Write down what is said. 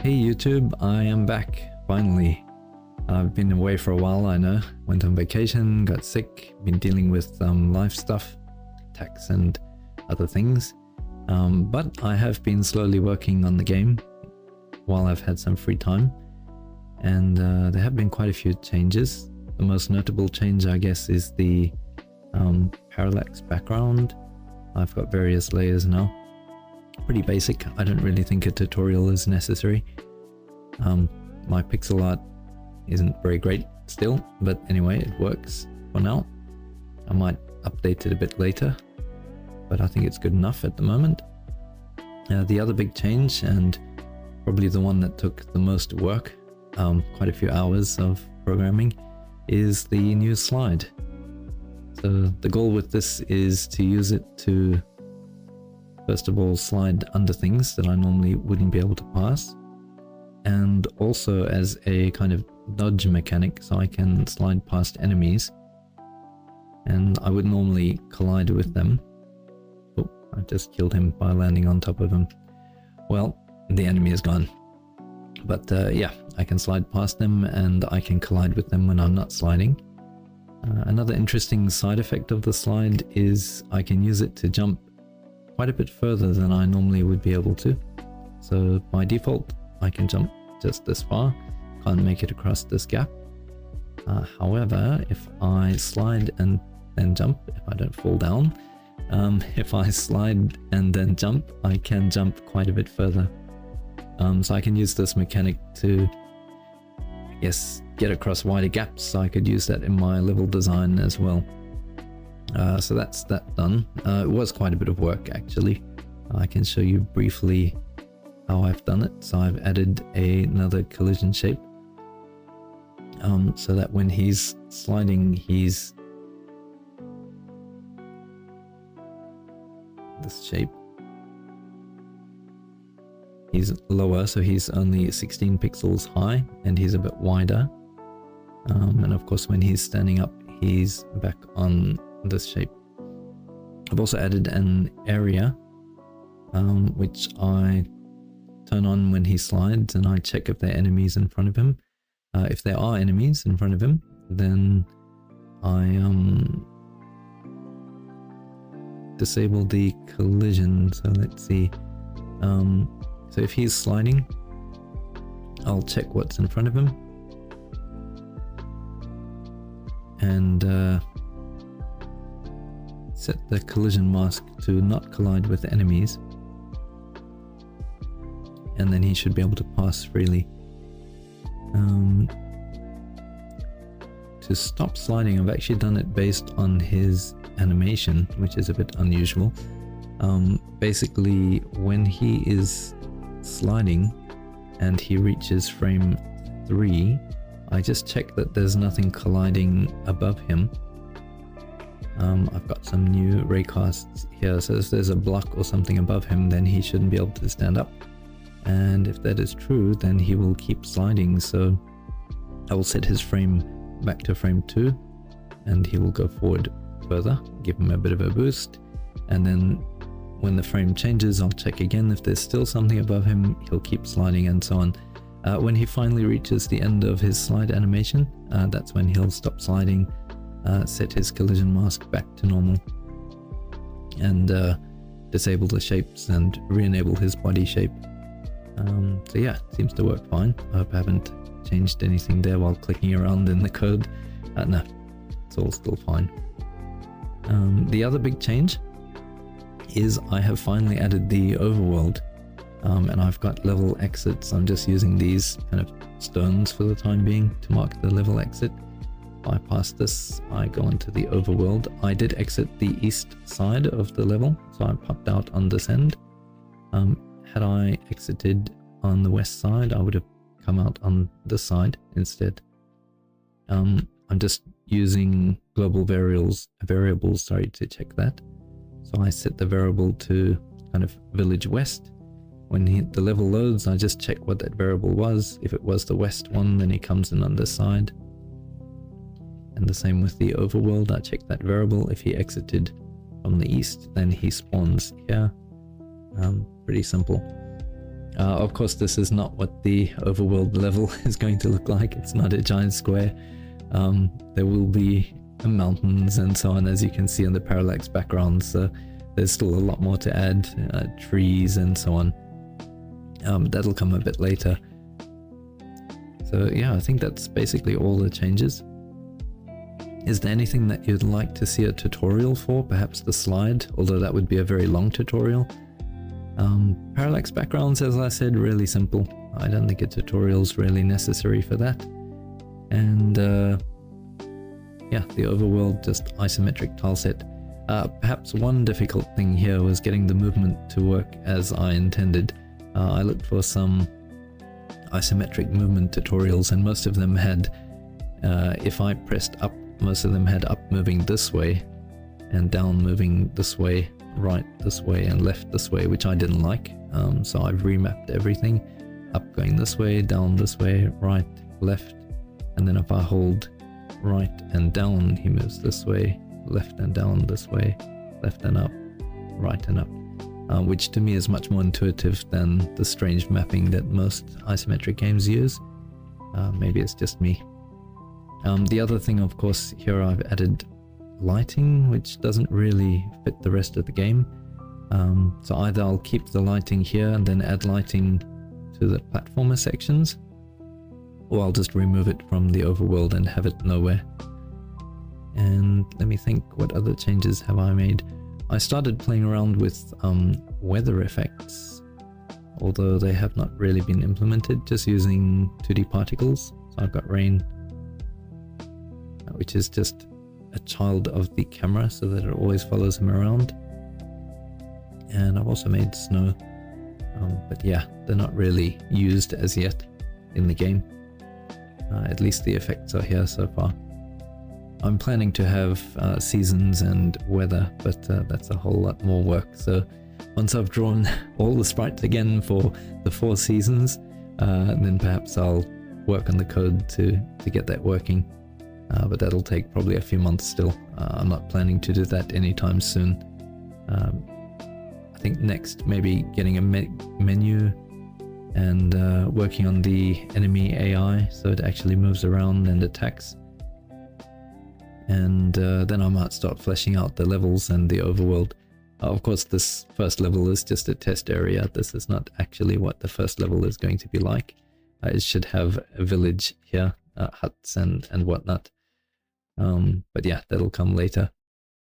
Hey YouTube, I am back, finally. I've been away for a while, I know. Went on vacation, got sick, been dealing with life stuff, tax and other things. But I have been slowly working on the game while I've had some free time. And there have been quite a few changes. The most notable change, I guess, is the Parallax background. I've got various layers now. Pretty basic. I don't really think a tutorial is necessary. My pixel art isn't very great still, but anyway, it works for now. I might update it a bit later, but I think it's good enough at the moment. The other big change, and probably the one that took the most work, quite a few hours of programming, is the new slide. So the goal with this is to use it to first of all slide under things that I normally wouldn't be able to pass, and also as a kind of dodge mechanic, so I can slide past enemies and I would normally collide with them. Oh, I just killed him by landing on top of him. Well, the enemy is gone, but yeah, I can slide past them and I can collide with them when I'm not sliding. Another interesting side effect of the slide is I can use it to jump quite a bit further than I normally would be able to. So by default, I can jump just this far, can't make it across this gap. However, if I slide and then jump, if I don't fall down, if I slide and then jump, I can jump quite a bit further. So I can use this mechanic to, I guess, get across wider gaps. So I could use that in my level design as well. So that's that done. It was quite a bit of work actually. I can show you briefly how I've done it. So I've added another collision shape, so that when he's sliding, he's this shape. He's lower, so he's only 16 pixels high and he's a bit wider. And of course when he's standing up, he's back on this shape. I've also added an area which I turn on when he slides, and I check if there are enemies in front of him. If there are enemies in front of him, then I disable the collision. So let's see. So if he's sliding, I'll check what's in front of him and set the collision mask to not collide with enemies, and then he should be able to pass freely. To stop sliding, I've actually done it based on his animation, which is a bit unusual. Basically, when he is sliding and he reaches frame 3, I just check that there's nothing colliding above him. I've got some new raycasts here, so if there's a block or something above him, then he shouldn't be able to stand up. And if that is true, then he will keep sliding. So I will set his frame back to frame 2 and he will go forward further, give him a bit of a boost. And then when the frame changes, I'll check again. If there's still something above him, he'll keep sliding and so on. When he finally reaches the end of his slide animation, that's when he'll stop sliding, set his collision mask back to normal, and disable the shapes and re-enable his body shape. So yeah, it seems to work fine. I hope I haven't changed anything there while clicking around in the code. No, it's all still fine. The other big change is I have finally added the overworld, and I've got level exits. I'm just using these kind of stones for the time being to mark the level exit. If I pass this, I go into the overworld. I did exit the east side of the level, so I popped out on this end. Had I exited on the west side, I would have come out on this side instead. I'm just using global variables to check that. So I set the variable to kind of village west. When the level loads, I just check what that variable was. If it was the west one, then he comes in on this side. And the same with the overworld, I check that variable. If he exited from the east, then he spawns here. Pretty simple. Of course, this is not what the overworld level is going to look like. It's not a giant square. There will be mountains and so on, as you can see in the parallax background. So there's still a lot more to add, trees and so on. That'll come a bit later. So yeah, I think that's basically all the changes. Is there anything that you'd like to see a tutorial for? Perhaps the slide, although that would be a very long tutorial. Parallax backgrounds, as I said, really simple. I don't think a tutorial's really necessary for that. And yeah, the overworld, just isometric tileset. Perhaps one difficult thing here was getting the movement to work as I intended. I looked for some isometric movement tutorials, and most of them had, if I pressed up, most of them had up moving this way and down moving this way, right this way and left this way, which I didn't like. So I've remapped everything. Up going this way, down this way, right, left, and then if I hold right and down, he moves this way, left and down this way, left and up, right and up, which to me is much more intuitive than the strange mapping that most isometric games use. Maybe it's just me. The other thing, of course, here I've added lighting, which doesn't really fit the rest of the game. So either I'll keep the lighting here and then add lighting to the platformer sections, or I'll just remove it from the overworld and have it nowhere. And let me think, what other changes have I made? I started playing around with weather effects, although they have not really been implemented, just using 2D particles. So I've got rain, which is just a child of the camera so that it always follows him around. And I've also made snow, but yeah, they're not really used as yet in the game. At least the effects are here so far. I'm planning to have seasons and weather, but that's a whole lot more work. So once I've drawn all the sprites again for the 4 seasons, then perhaps I'll work on the code to get that working. But that'll take probably a few months still. I'm not planning to do that anytime soon. I think next maybe getting a menu and working on the enemy AI so it actually moves around and attacks. And then I might start fleshing out the levels and the overworld. Of course, this first level is just a test area. This is not actually what the first level is going to be like. It should have a village here, huts and whatnot. But yeah, that'll come later.